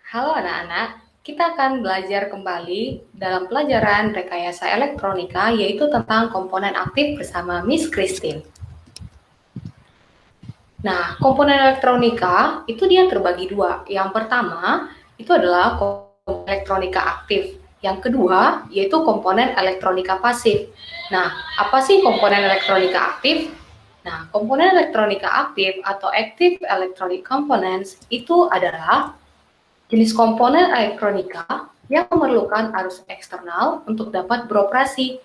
Halo anak-anak, kita akan belajar kembali dalam pelajaran rekayasa elektronika yaitu tentang komponen aktif bersama Miss Christine. Nah, komponen elektronika itu dia terbagi dua. Yang pertama itu adalah komponen elektronika aktif. Yang kedua yaitu komponen elektronika pasif. Nah, apa sih komponen elektronika aktif? Nah, komponen elektronika aktif atau active electronic components itu adalah jenis komponen elektronika yang memerlukan arus eksternal untuk dapat beroperasi,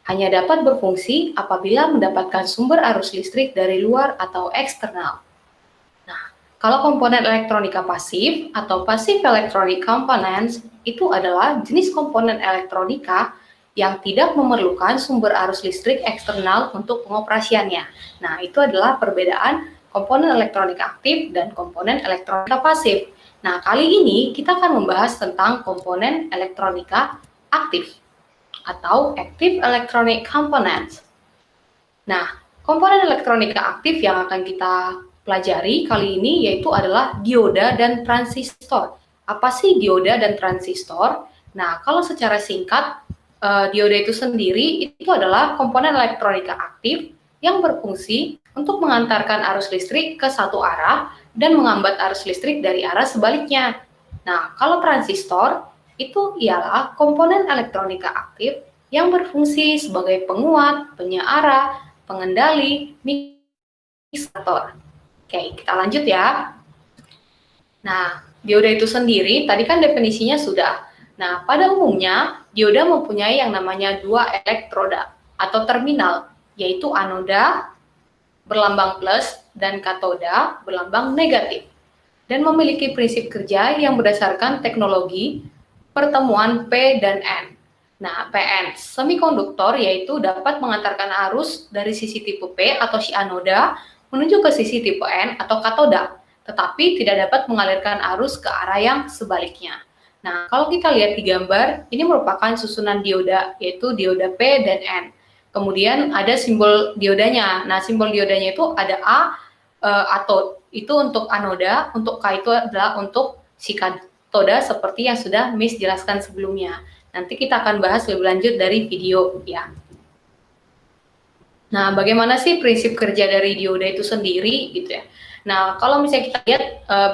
hanya dapat berfungsi apabila mendapatkan sumber arus listrik dari luar atau eksternal. Nah, kalau komponen elektronika pasif atau passive electronic components itu adalah jenis komponen elektronika yang tidak memerlukan sumber arus listrik eksternal untuk pengoperasiannya. Nah, itu adalah perbedaan komponen elektronika aktif dan komponen elektronika pasif. Nah, kali ini kita akan membahas tentang komponen elektronika aktif atau active electronic components. Nah, komponen elektronika aktif yang akan kita pelajari kali ini yaitu adalah dioda dan transistor. Apa sih dioda dan transistor? Nah, kalau secara singkat, dioda itu sendiri itu adalah komponen elektronika aktif yang berfungsi untuk mengantarkan arus listrik ke satu arah dan menghambat arus listrik dari arah sebaliknya. Nah, kalau transistor itu ialah komponen elektronika aktif yang berfungsi sebagai penguat, penyearah, pengendali, mixator. Oke, kita lanjut ya. Nah, dioda itu sendiri, tadi kan definisinya sudah. Nah, pada umumnya, dioda mempunyai yang namanya dua elektroda atau terminal, yaitu anoda berlambang plus dan katoda berlambang negatif, dan memiliki prinsip kerja yang berdasarkan teknologi pertemuan P dan N. Nah, PN, semikonduktor, yaitu dapat mengantarkan arus dari sisi tipe P atau si anoda menuju ke sisi tipe N atau katoda, tetapi tidak dapat mengalirkan arus ke arah yang sebaliknya. Nah, kalau kita lihat di gambar, ini merupakan susunan dioda, yaitu dioda P dan N. Kemudian ada simbol diodanya. Nah, simbol diodanya itu ada A, atau itu untuk anoda, untuk K itu adalah untuk si katoda seperti yang sudah Miss jelaskan sebelumnya. Nanti kita akan bahas lebih lanjut dari video ya. Nah, bagaimana sih prinsip kerja dari dioda itu sendiri gitu ya. Nah, kalau misalnya kita lihat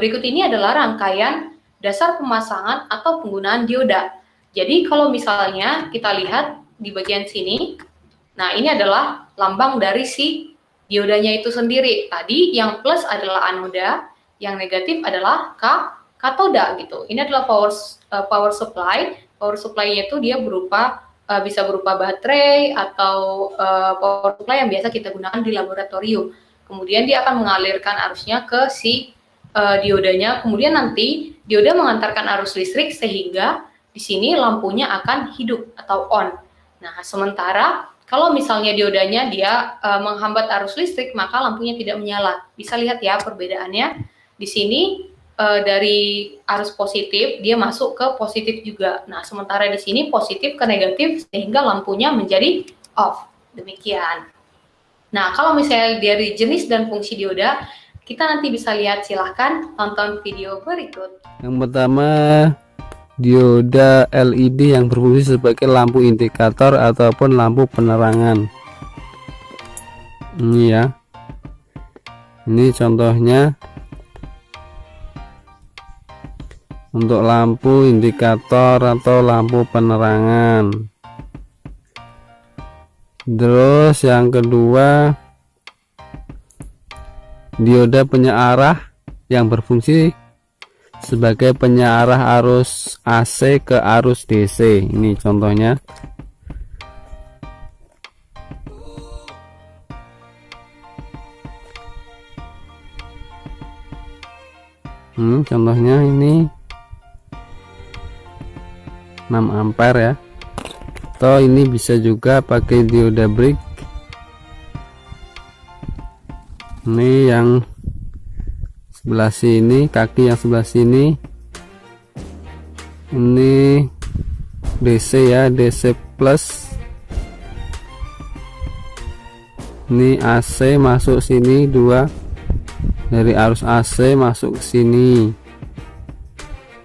berikut ini adalah rangkaian dasar pemasangan atau penggunaan dioda. Jadi kalau misalnya kita lihat di bagian sini, nah ini adalah lambang dari si diodanya itu sendiri. Tadi yang plus adalah anoda, yang negatif adalah katoda gitu. Ini adalah power supply. Power supply-nya itu dia berupa bisa berupa baterai atau power supply yang biasa kita gunakan di laboratorium. Kemudian dia akan mengalirkan arusnya ke si diodanya. Kemudian nanti dioda mengantarkan arus listrik sehingga di sini lampunya akan hidup atau on. Nah, sementara kalau misalnya diodanya dia menghambat arus listrik, maka lampunya tidak menyala. Bisa lihat ya perbedaannya. Di sini dari arus positif dia masuk ke positif juga. Nah, sementara di sini positif ke negatif sehingga lampunya menjadi off. Demikian. Nah, kalau misalnya dari jenis dan fungsi dioda, kita nanti bisa lihat, silahkan tonton video berikut. Yang pertama, dioda LED yang berfungsi sebagai lampu indikator ataupun lampu penerangan. Ini ya. Ini contohnya untuk lampu indikator atau lampu penerangan. Terus yang kedua, dioda penyearah yang berfungsi sebagai penyearah arus AC ke arus DC. Ini contohnya. Contohnya ini 6 ampere ya. Atau ini bisa juga pakai dioda brick. Ini yang sebelah sini, kaki yang sebelah sini ini DC ya, DC plus. Ini AC masuk sini, dua dari arus AC masuk ke sini.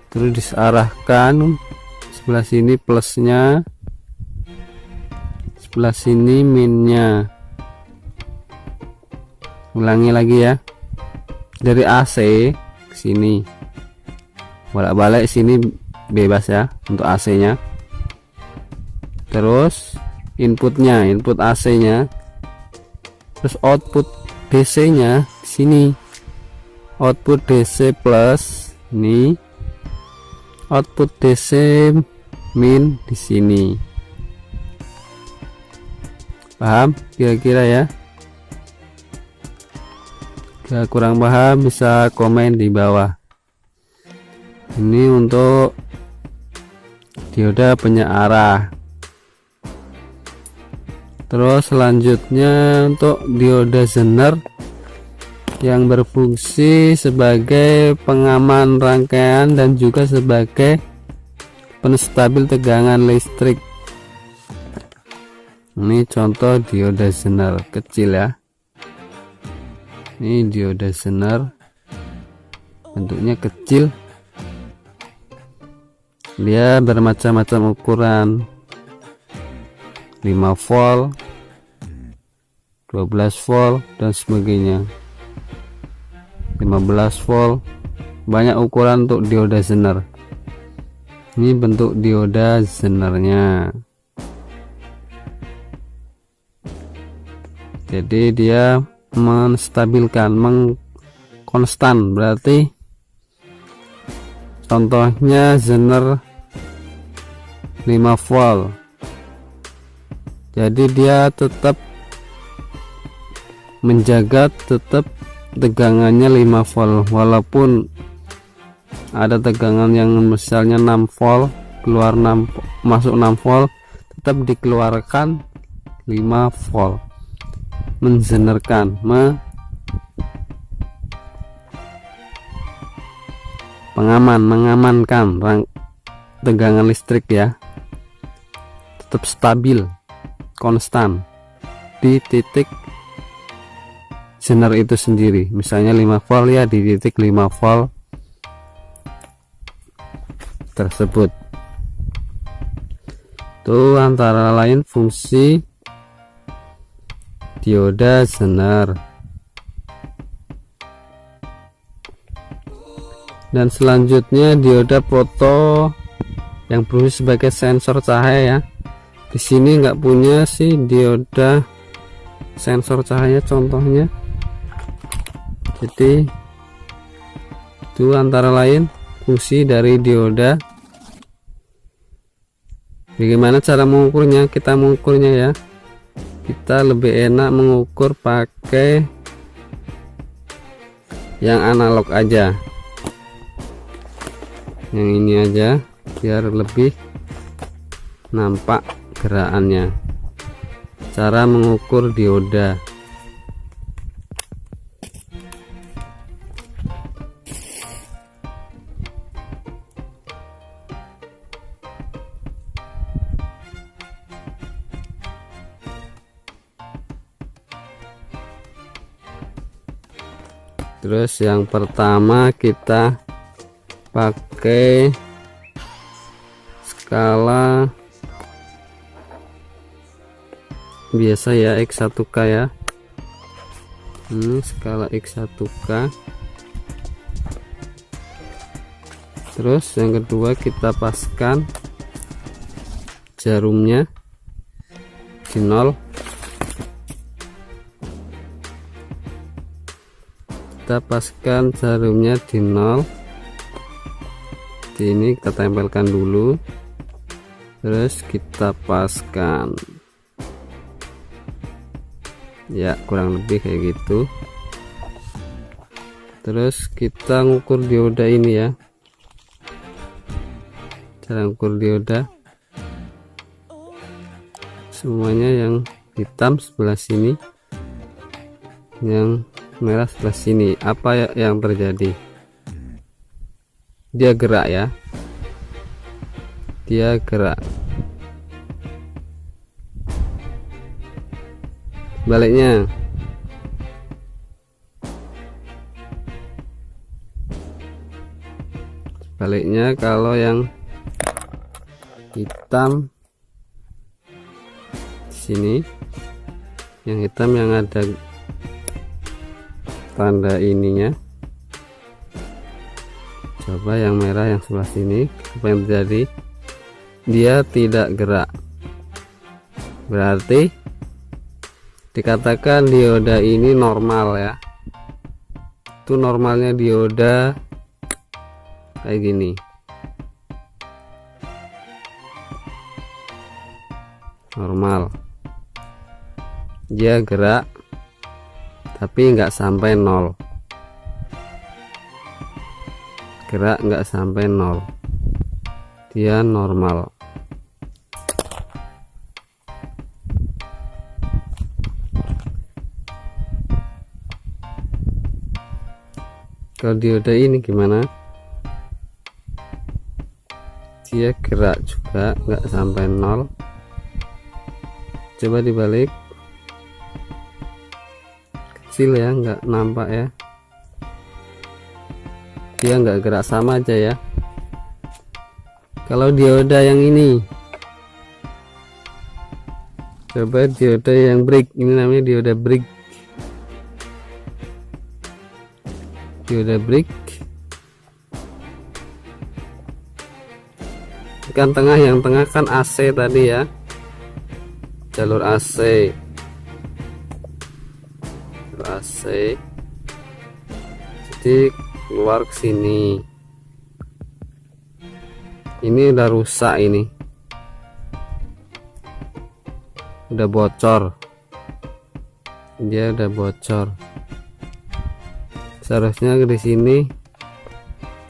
terus diarahkan sebelah sini plusnya, sebelah sini minnya. Ulangi lagi ya, dari AC ke sini, bolak-balik sini bebas ya untuk AC nya. Terus inputnya, input AC nya, terus output DC nya di sini, output DC plus ini, output DC min di sini. Paham kira-kira ya? Jika kurang paham bisa komen di bawah. Ini untuk dioda penyearah. Terus selanjutnya untuk dioda zener yang berfungsi sebagai pengaman rangkaian dan juga sebagai penstabil tegangan listrik. Ini contoh dioda zener kecil ya. Ini dioda zener, bentuknya kecil, dia bermacam-macam ukuran, 5 volt, 12 volt dan sebagainya, 15 volt, banyak ukuran untuk dioda zener. Ini bentuk dioda zenernya. Jadi dia menstabilkan, mengkonstan, berarti contohnya zener 5 volt, jadi dia tetap menjaga tetap tegangannya 5 volt, walaupun ada tegangan yang misalnya 6 volt keluar 6 masuk 6 volt, tetap dikeluarkan 5 volt, menzenerkan, mengamankan tegangan listrik ya, tetap stabil, konstan di titik zener itu sendiri. Misalnya 5 volt ya, di titik 5 volt tersebut. Itu antara lain fungsi dioda zener. Dan selanjutnya dioda foto yang berfungsi sebagai sensor cahaya ya. Di sini nggak punya sih dioda sensor cahaya contohnya. Jadi itu antara lain fungsi dari dioda. Bagaimana cara mengukurnya? Kita mengukurnya ya, kita lebih enak mengukur pakai yang analog aja, yang ini aja biar lebih nampak gerakannya. Cara mengukur dioda. Terus yang pertama kita pakai skala biasa ya, X1K ya. Ini skala X1K. Terus yang kedua kita paskan jarumnya di 0. Kita paskan jarumnya di 0. Di ini kita tempelkan dulu, terus kita paskan ya, kurang lebih kayak gitu. Terus kita ngukur dioda ini ya, cara ngukur dioda semuanya, yang hitam sebelah sini, yang merah sebelah sini. Apa yang terjadi? Dia gerak ya, dia gerak. Baliknya sebaliknya kalau yang hitam di sini, yang hitam yang ada tanda ininya. Coba yang merah yang sebelah sini, apa yang terjadi? Dia tidak gerak, berarti dikatakan dioda ini normal ya. Itu normalnya dioda kayak gini. Normal, dia gerak tapi nggak sampai 0, gerak nggak sampai 0, dia normal. Kalau dioda ini gimana? Dia gerak juga nggak sampai 0. Coba dibalik, kecil ya, nggak nampak ya, dia nggak gerak, sama aja ya. Kalau dioda yang ini, coba dioda yang break, ini namanya dioda break. Dioda break kan tengah, yang tengah kan AC tadi ya, jalur AC, jadi keluar ke sini. Ini udah rusak, ini udah bocor, dia udah bocor. Seharusnya di sini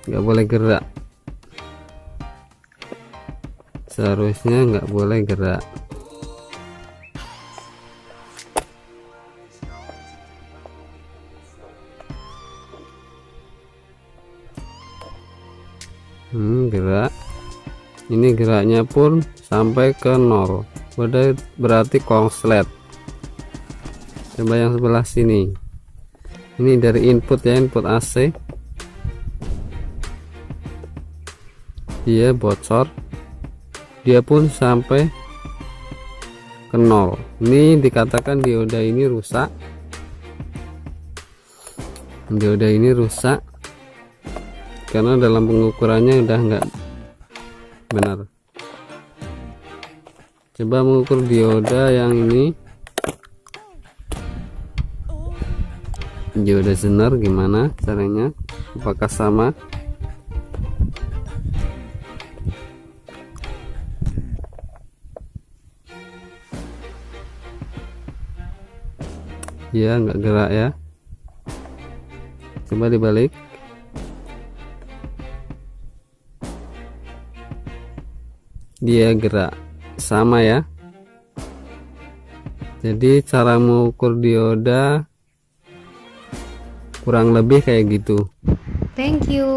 nggak boleh gerak, seharusnya nggak boleh gerak. Gerak, ini geraknya pun sampai ke 0, berarti konslet. Coba yang sebelah sini, ini dari input ya, input AC, dia bocor, dia pun sampai ke 0. Ini dikatakan dioda ini rusak, dioda ini rusak karena dalam pengukurannya udah enggak benar. Coba mengukur dioda yang ini, dioda Zener, gimana caranya, apakah sama? Ya nggak gerak ya. Coba dibalik, dia gerak, sama ya. Jadi cara mengukur dioda kurang lebih kayak gitu. Thank you.